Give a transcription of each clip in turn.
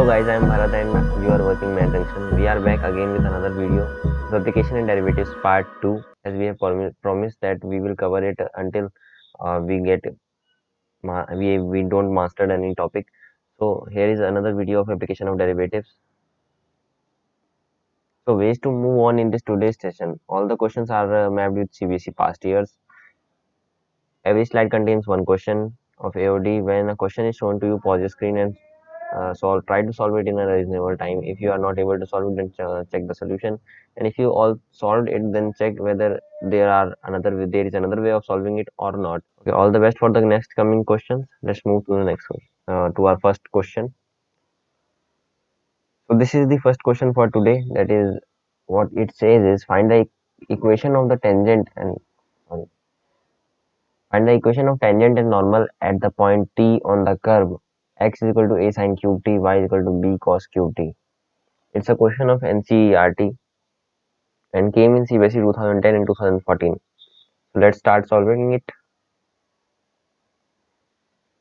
guys, I am Bharat and you are watching Math Junction. We are back again with another video, Multiplication and Derivatives Part 2. As we have promised that we will cover it until we get we don't master any topic. So here is another video of application of derivatives. So ways to move on in this today's session. All the questions are mapped with CBSE past years. Every slide contains one question of AOD. When a question is shown to you, pause the screen and try to solve it in a reasonable time. If you are not able to solve it, then check the solution, and if you all solved it, then check whether there is another way of solving it or not. Okay, all the best for the next coming questions. Let's move to the next one, to our first question. So this is the first question for today. That is, what it says is, find the equation of the tangent and sorry, find the equation of tangent and normal at the point T on the curve x is equal to a sin qt, y is equal to b cos qt. It's a question of NCERT and came in CBSE 2010 and 2014. So let's start solving it.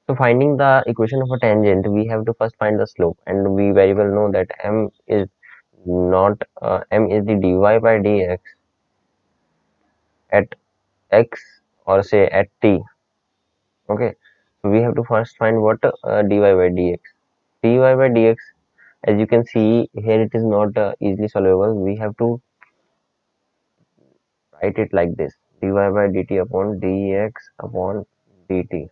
So finding the equation of a tangent, we have to first find the slope, and we very well know that m is the dy by dx at x, or say at t. Okay, so we have to first find what dy by dx. dy by dx, as you can see here, it is not easily solvable. We have to write it like this: dy by dt upon dx upon dt.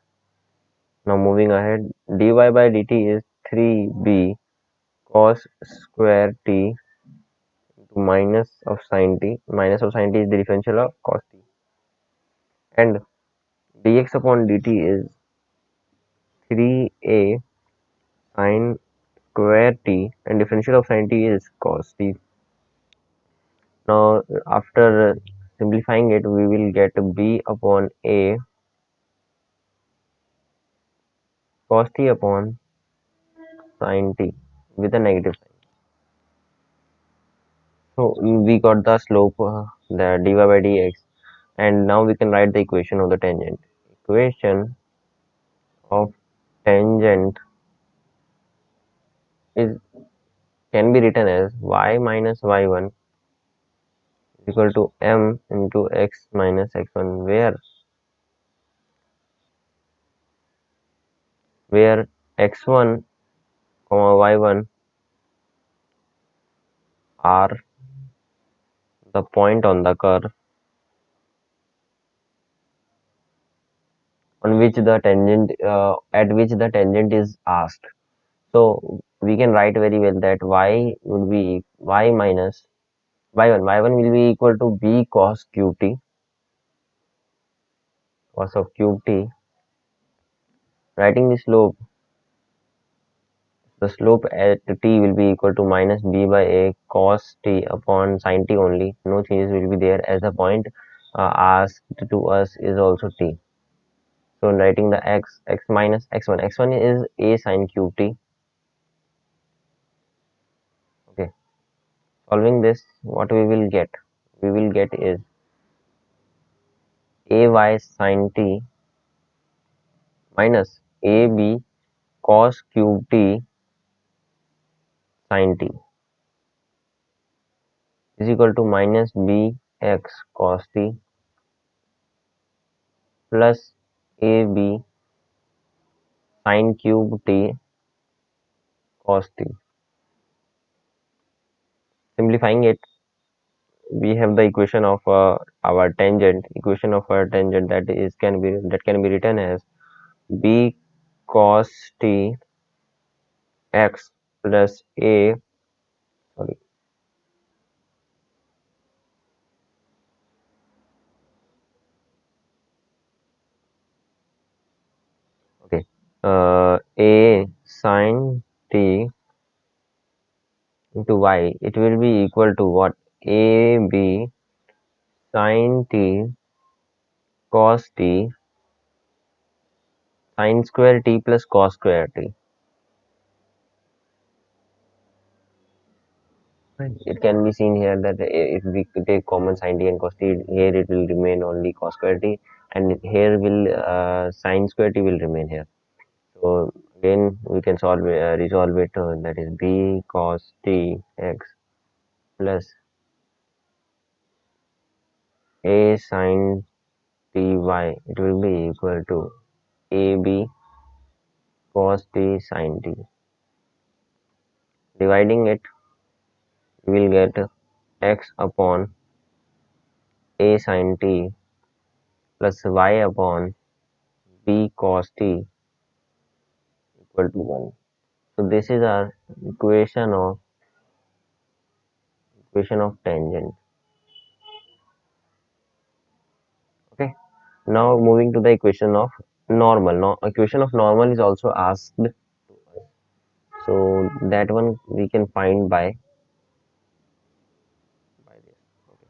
Now moving ahead, dy by dt is 3b cos square t into minus of sin t. Minus of sin t is the differential of cos t. And dx upon dt is 3a sin square t, and differential of sin t is cos t. Now after simplifying it, we will get b upon a cos t upon sin t with a negative sign. So we got the slope, the dy by dx, and now we can write the equation of the tangent. Equation of tangent is can be written as y minus y1 is equal to m into x minus x1, where x1 comma y1 are the point on the curve on which the tangent at which the tangent is asked. So we can write very well that y would be y minus y1 will be equal to b cos qt, cos of qt. Writing the slope at t will be equal to minus b by a cos t upon sin t only. No changes will be there, as the point asked to us is also t. So writing the x minus x1 is a sin qt. Okay, solving this, what we will get? We will get is ay sin t minus ab cos qt sin t is equal to minus bx cos t plus ab sin cube t cos t. Simplifying it, we have the equation of our tangent. Equation of our tangent that can be written as b cos t x plus a sorry okay a sin t into y. It will be equal to what? A b sin t cos t sin square t plus cos square t. It can be seen here that if we take common sin t and cos t, here it will remain only cos square t, and here will sin square t will remain here. So Again, we can resolve it. That is b cos t x plus a sin t y. It will be equal to ab cos t sin t. Dividing it, we will get x upon a sin t plus y upon b cos t equal to 1. So this is our equation of tangent. Okay. Now moving to the equation of normal. Now equation of normal is also asked. So that one we can find by this. Okay.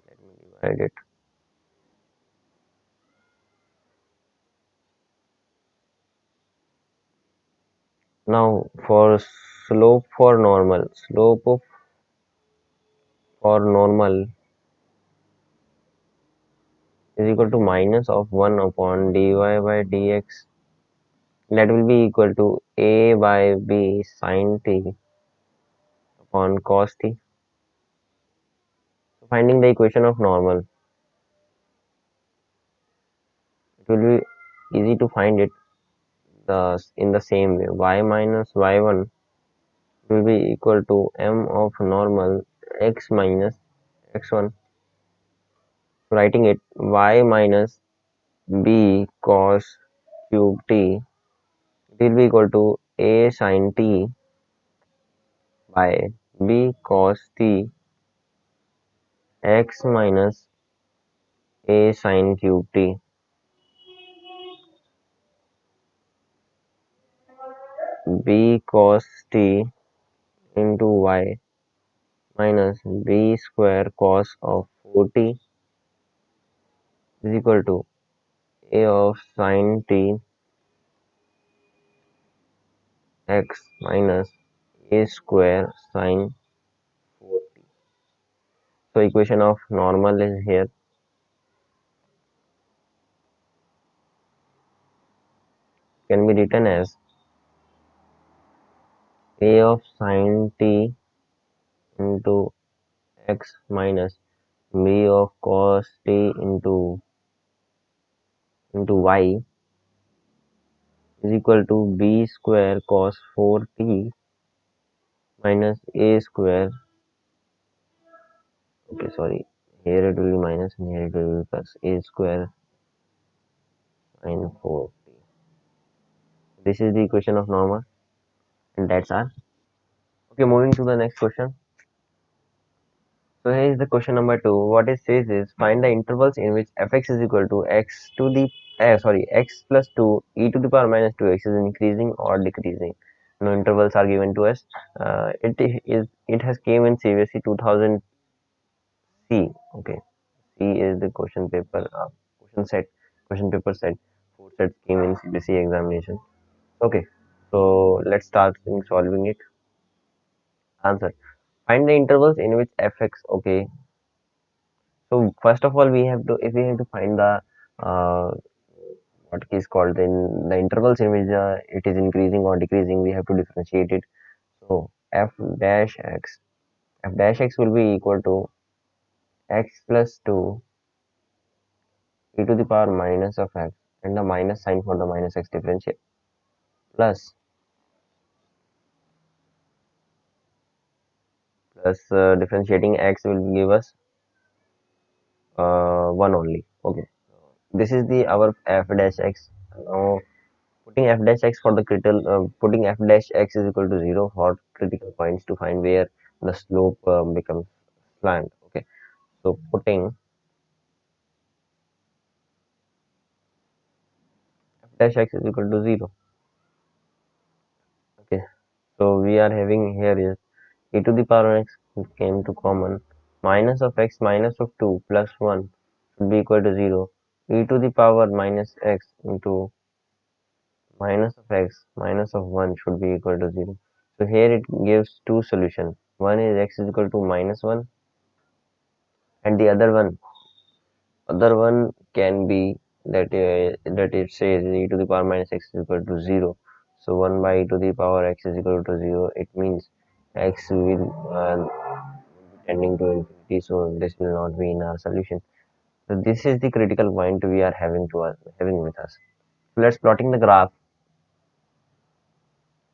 Let me divide it. Now for slope for normal is equal to minus of 1 upon dy by dx. That will be equal to a by b sin t upon cos t. So finding the equation of normal, it will be easy to find it in the same way. Y minus y1 will be equal to m of normal x minus x1. So writing it, y minus b cos cube t, it will be equal to a sin t by b cos t x minus a sin cube t. B cos t into y minus b square cos of 4t is equal to a of sin t x minus a square sin 4t. So equation of normal is here. Can be written as a of sin t into x minus b of cos t into y is equal to b square cos 4t minus a square. Okay, sorry. Here it will be minus and here it will be plus a square sin 4t. This is the equation of normal, and that's all. Okay, moving to the next question. So here is the question number 2. What it says is find the intervals in which fx is equal to x to the x plus 2 e to the power minus 2x is increasing or decreasing. No intervals are given to us. It has came in CBSE 2000 C. Okay, C is the question paper set. 4 sets came in CBSE examination. Okay, so let's start in solving it. Answer. Find the intervals in which fx. Okay, so first of all, if we have to find the uh, what is called in the intervals in which it is increasing or decreasing, we have to differentiate it. So f dash x will be equal to x plus 2 e to the power minus of x and the minus sign for the minus x differentiate plus differentiating x will give us 1 only. Okay, this is the our f dash x. Now putting f dash x for the putting f dash x is equal to 0 for critical points to find where the slope becomes slant. Okay, so putting f dash x is equal to 0. Okay, so we are having here is e to the power x came to common minus of x minus of 2 plus 1 should be equal to 0. E to the power minus x into minus of x minus of 1 should be equal to 0. So here it gives two solutions. One is x is equal to minus 1 and the other one can be that it says e to the power minus x is equal to 0. So 1 by e to the power x is equal to 0. It means x will tending to infinity. So this will not be in our solution. So this is the critical point we are having with us. So let's plotting the graph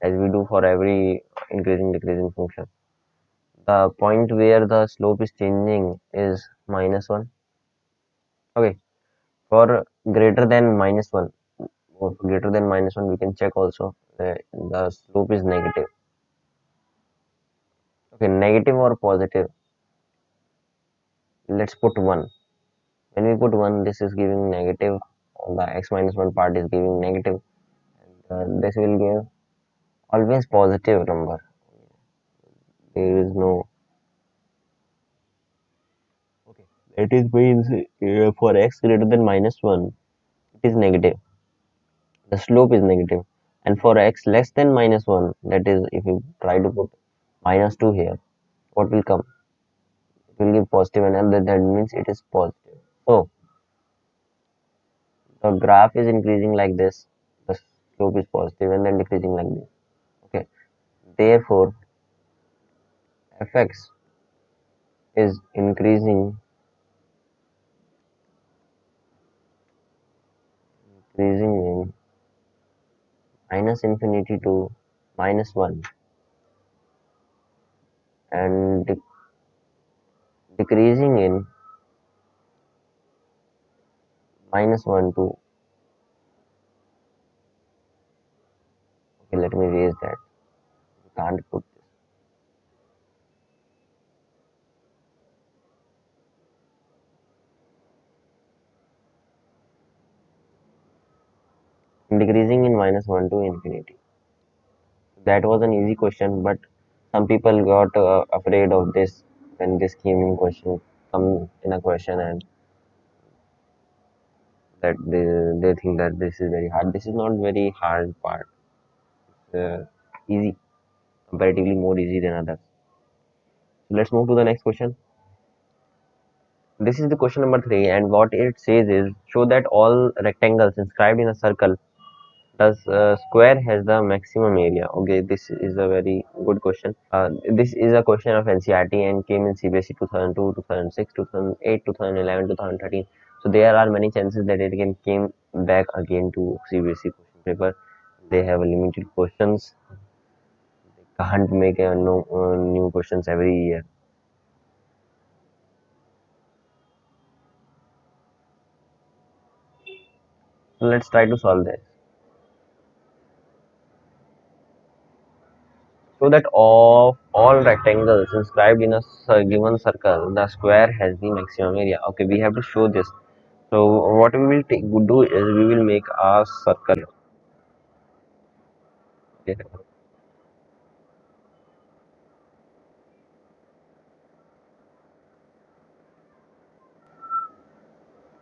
as we do for every increasing decreasing function. The point where the slope is changing is -1. Okay, for greater than -1, or greater than -1, we can check also the slope is negative. Okay, negative or positive. Let's put 1. When we put 1, this is giving negative. The x minus 1 part is giving negative. This will give always positive number. There is no. Okay, that is means for x greater than -1, it is negative. The slope is negative. And for x less than -1, that is, if you try to put -2 here, what will come? It will give positive, and that means it is positive. So the graph is increasing like this, the slope is positive, and then decreasing like this. Okay, therefore fx is increasing in minus infinity to -1, and decreasing in -1 to. Okay, let me raise that. You can't put this. Decreasing in -1 to infinity. That was an easy question, but some people got afraid of this when this came in question, come in a question, and that they think that this is very hard. This is not very hard part. It's easy, comparatively more easy than others. So let's move to the next question. This is the question number 3, and what it says is show that all rectangles inscribed in a circle does square has the maximum area. Okay, this is a very good question. This is a question of NCERT and came in CBSE 2002, 2006, 2008, 2011, 2013. So there are many chances that it can came back again to CBSE question paper. They have limited questions. They can't make no new questions every year. So let's try to solve this. So that of all rectangles inscribed in a given circle, the square has the maximum area. Okay, we have to show this. So what we will do is we will make a circle. Okay.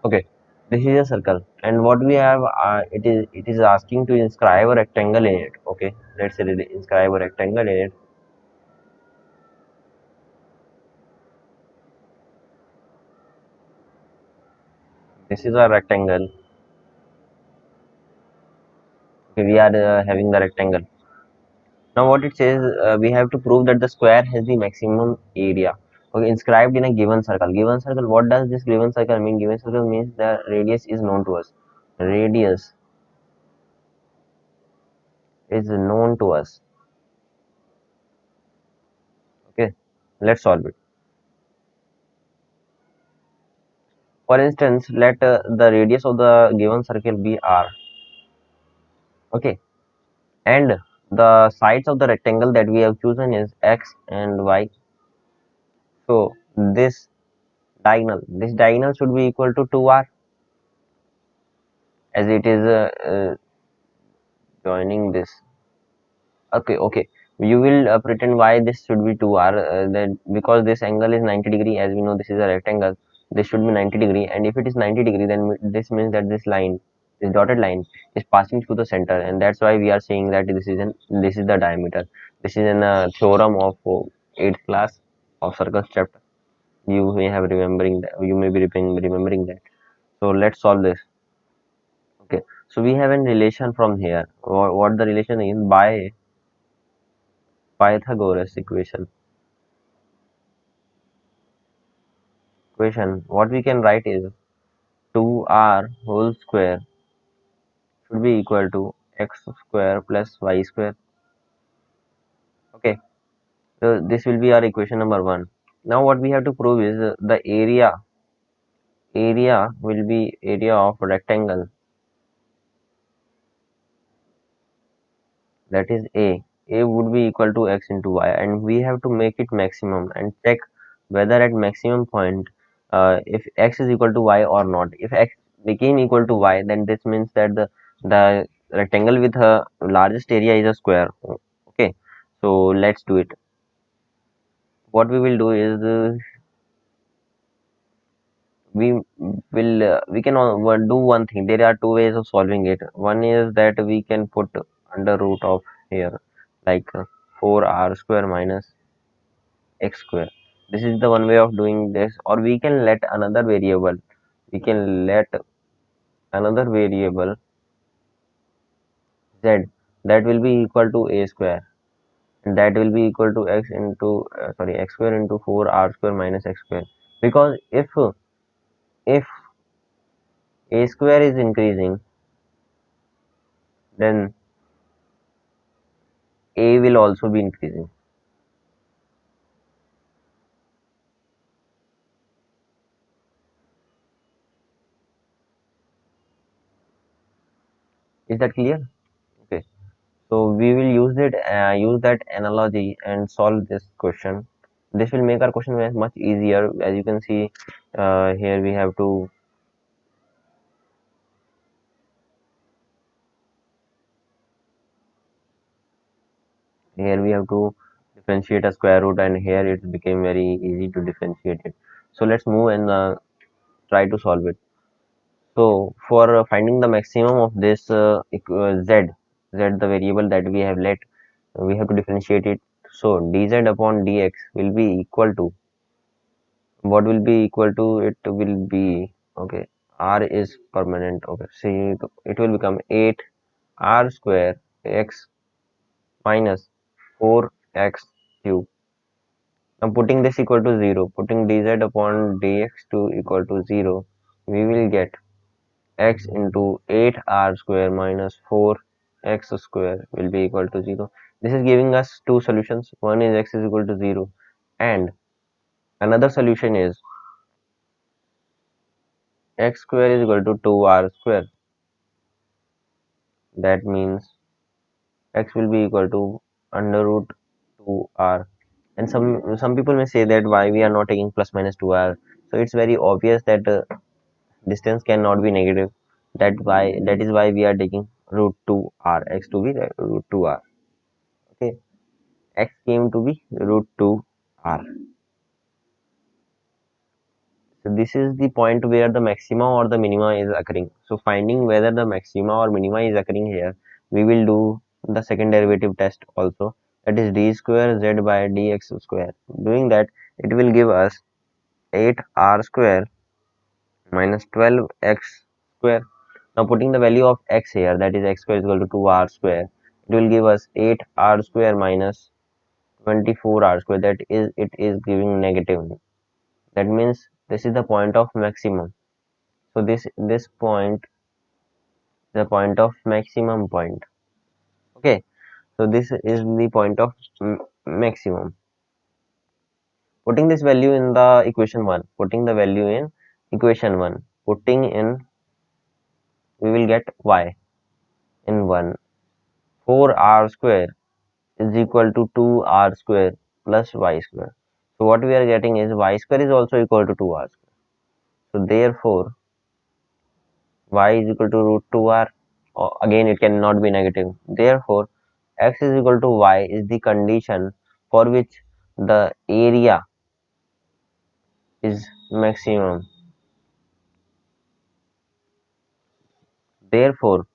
Okay. This is a circle, and what we have, it is asking to inscribe a rectangle in it. Okay, let's say inscribe a rectangle in it. This is a rectangle. Okay, we are having the rectangle. Now what it says, we have to prove that the square has the maximum area. Okay, inscribed in a given circle. Given circle, what does this given circle mean? Given circle means the radius is known to us. Radius is known to us. Okay, let's solve it. For instance, let the radius of the given circle be r. Okay, and the sides of the rectangle that we have chosen is x and y. So this diagonal should be equal to 2r, as it is joining this. Okay. You will pretend why this should be 2r. That because this angle is 90 degree, as we know this is a rectangle. This should be 90 degree, and if it is 90 degree, then this means that this dotted line, is passing through the center, and that's why we are saying that this is the diameter. This is an theorem of 8th class of circles chapter. You may be remembering that. So let's solve this. Okay, so we have a relation from here. What the relation is by Pythagoras equation. What we can write is 2r whole square should be equal to x square plus y square. Okay, so this will be our equation number one. Now what we have to prove is the area will be area of rectangle, that is a would be equal to x into y, and we have to make it maximum and check whether at maximum point if x is equal to y or not. If x became equal to y, then this means that the rectangle with the largest area is a square. Okay, so let's do it. What we will do is we can do one thing. There are two ways of solving it. One is that we can put under root of here, like 4r square minus x square. This is the one way of doing this, or we can let another variable. We can let another variable z, that will be equal to a square, and that will be equal to x into sorry, x square into 4r square minus x square. Because if a square is increasing, then a will also be increasing. Is that clear? Okay. So we will use that analogy and solve this question. This will make our question much easier. As you can see, here we have to differentiate a square root, and here it became very easy to differentiate it. So let's move and try to solve it. So for finding the maximum of this z, the variable that we have let, we have to differentiate it. So dz upon dx will be equal to, what will be equal to, it will be, okay, r is permanent. Okay, see, it will become 8 r square x minus 4 x cube. Now putting this equal to 0, putting dz upon dx to equal to 0, we will get x into 8r square minus 4x square will be equal to 0. This is giving us two solutions. One is x is equal to 0, and another solution is x square is equal to 2r square. That means x will be equal to under root 2r. And some people may say that why we are not taking plus minus 2r. So it's very obvious that distance cannot be negative. That is why we are taking root 2r, x to be root 2r. Okay, x came to be root 2r. So this is the point where the maxima or the minima is occurring. So finding whether the maxima or minima is occurring here, we will do the second derivative test also. That is d square z by dx square. Doing that, it will give us 8r square minus 12x square. Now putting the value of x here, that is x square is equal to 2r square, it will give us 8r square minus 24r square. That is, it is giving negative. That means this is the point of maximum. So this point, the point of maximum point. Okay, so this is the point of maximum. Putting this value in the equation 1, putting the value in equation 1, putting in, we will get y in 1. 4r square is equal to 2r square plus y square. So what we are getting is y square is also equal to 2r square. So therefore y is equal to root 2r. Again, it cannot be negative. Therefore x is equal to y is the condition for which the area is maximum. Therefore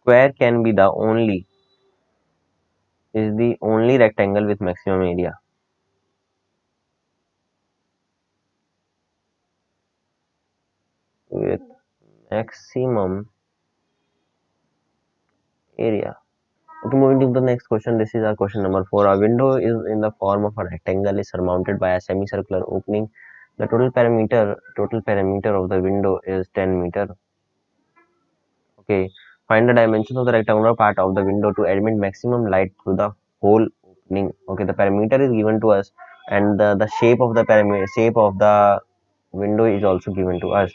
square can be the only, is the only rectangle with maximum area. With maximum area. Okay, moving to the next question. This is our question number 4. A window is in the form of a rectangle is surmounted by a semicircular opening. The total perimeter of the window is 10 meter. Okay, find the dimensions of the rectangular part of the window to admit maximum light through the whole opening. Okay, the perimeter is given to us, and the shape of the window is also given to us.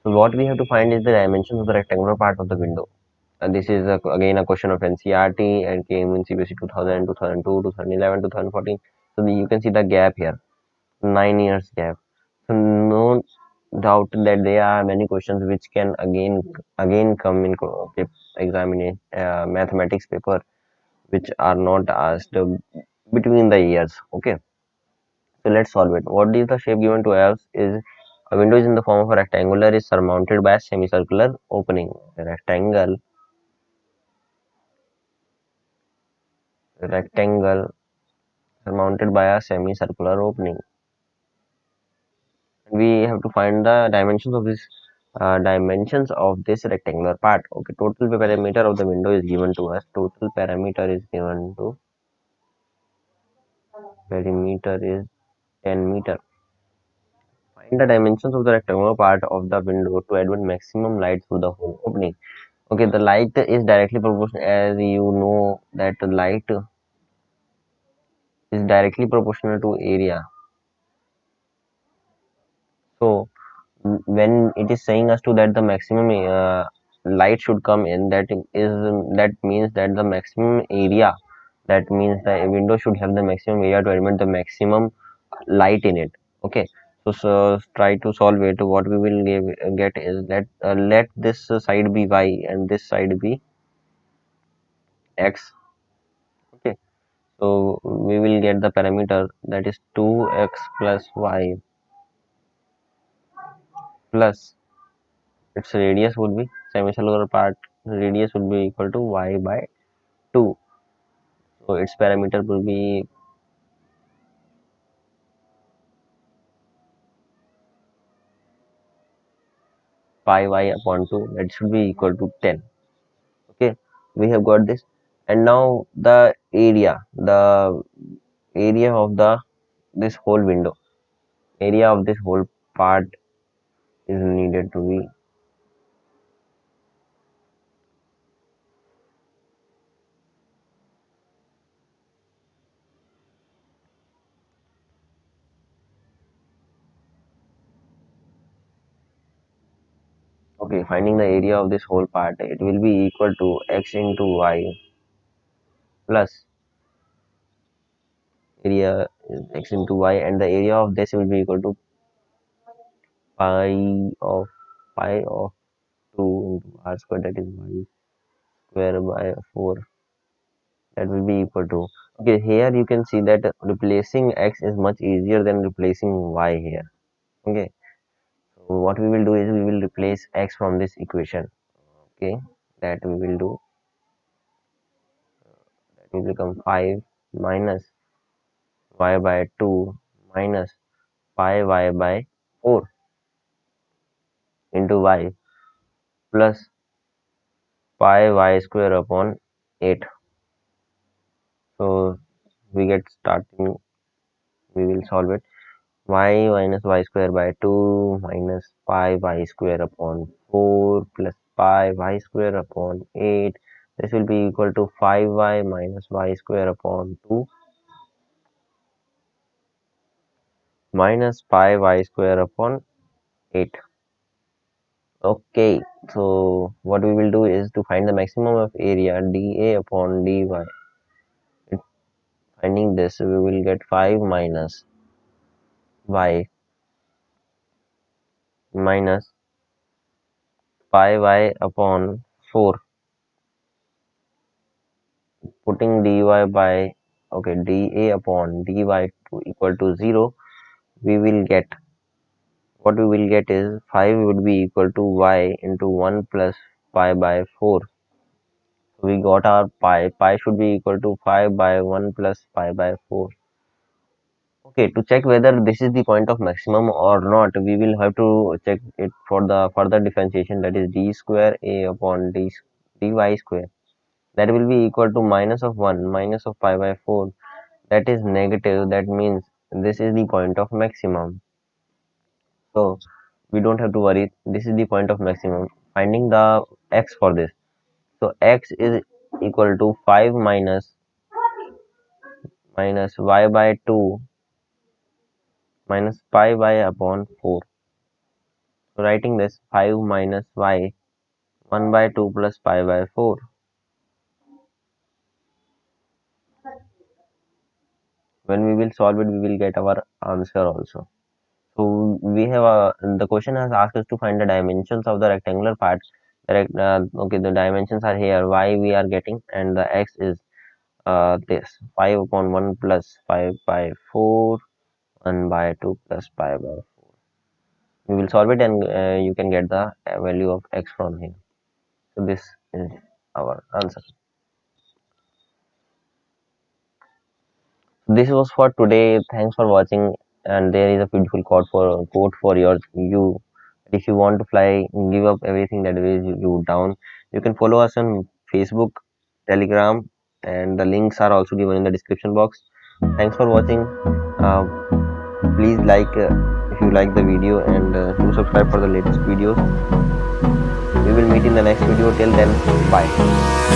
So what we have to find is the dimensions of the rectangular part of the window. And this is again a question of NCRT and came in CBSE 2000, 2002, 2011, 2014. So you can see the gap here, 9 years gap. So no doubt that there are many questions which can again come in examine mathematics paper which are not asked between the years. Okay, so let's solve it. What is the shape given to us is a window is in the form of a rectangular is surmounted by a semicircular opening. A rectangle surmounted by a semicircular opening. We have to find the dimensions of this rectangular part. Okay, total perimeter of the window is given to us. Total perimeter is given to perimeter is 10 meter. Find the dimensions of the rectangular part of the window to admit maximum light through the whole opening. Okay, the light is directly proportional, as you know that light is directly proportional to area. So when it is saying us to that the maximum light should come in, that means that the maximum area, that means the window should have the maximum area to admit the maximum light in it. Okay, so try to solve it. What we will get is that let this side be y and this side be x. Okay, so we will get the parameter that is 2x plus y plus its radius would be semicircular part radius would be equal to y by 2. So its parameter will be pi y upon 2, that should be equal to 10. Okay, we have got this, and now the area of this whole window, area of this whole part is needed to be. Okay, finding the area of this whole part, it will be equal to x into y plus area is x into y, and the area of this will be equal to pi of pi of 2 into r square, that is y square by 4, that will be equal to. Okay, here you can see that replacing x is much easier than replacing y here. Okay, so what we will do is we will replace x from this equation. Okay, that we will do, that will become 5 minus y by 2 minus pi y by 4 into y plus pi y square upon 8. So we get starting, we will solve it. Y minus y square by 2 minus pi y square upon 4 plus pi y square upon 8. This will be equal to 5y minus y square upon 2 minus pi y square upon 8. Okay, so what we will do is to find the maximum of area dA upon dy. Finding this, we will get 5 minus y minus pi y upon 4, putting dy by, okay, dA upon dy to equal to 0. We will get, what we will get is 5 would be equal to y into 1 plus pi by 4. So we got our pi should be equal to 5 by 1 plus pi by 4. Okay, to check whether this is the point of maximum or not, we will have to check it for the further differentiation, that is d square a upon dy square. that will be equal to minus of 1 minus of pi by 4, that is negative. That means this is the point of maximum. So we don't have to worry, this is the point of maximum. Finding the x for this, so x is equal to 5 minus y by 2 minus pi by upon 4. So writing this 5 minus y 1 by 2 plus pi by 4. When we will solve it, we will get our answer also. So we have the question has asked us to find the dimensions of the rectangular part. Okay, the dimensions are here. Y we are getting, and the x is this 5 upon 1 plus 5 by 4, 1 by 2 plus pi by 4. We will solve it, and you can get the value of x from here. So this is our answer. This was for today. Thanks for watching. And there is a beautiful quote for you. If you want to fly, give up everything that weighs you down. You can follow us on Facebook, Telegram, and the links are also given in the description box. Thanks for watching. Uh, Please like if you like the video, and do subscribe for the latest videos. We will meet in the next video. Till then, bye.